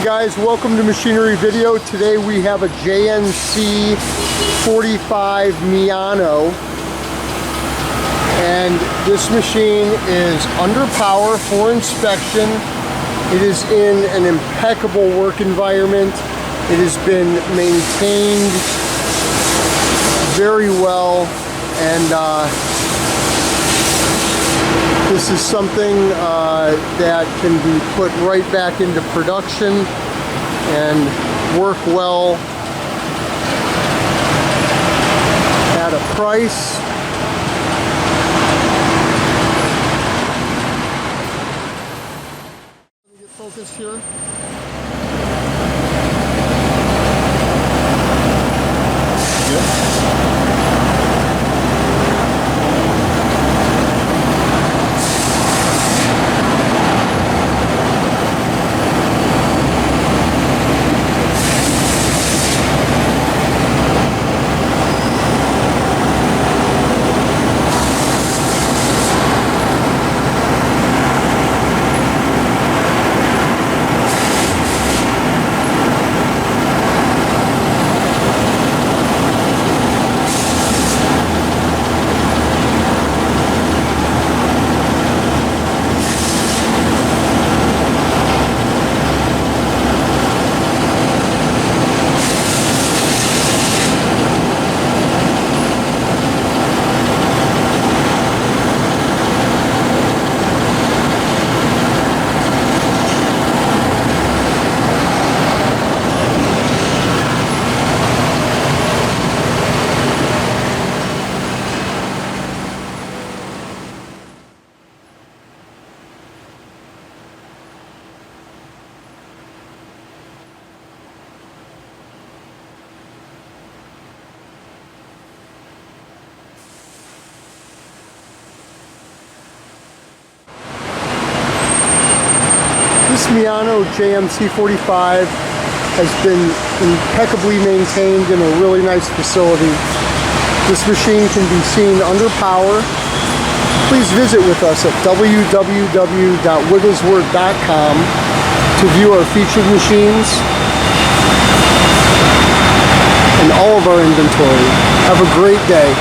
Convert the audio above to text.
Hey guys, welcome to Machinery Video. Today we have a JNC-45 MIYANO, and this machine is under power for inspection. It is in an impeccable work environment. It has been maintained very well, and this is something that can be put right back into production and work well at a price. Let me get focused here. This MIYANO JNC-45 has been impeccably maintained in a really nice facility. This machine can be seen under power. Please visit with us at www.wigglesworth.com to view our featured machines and all of our inventory. Have a great day.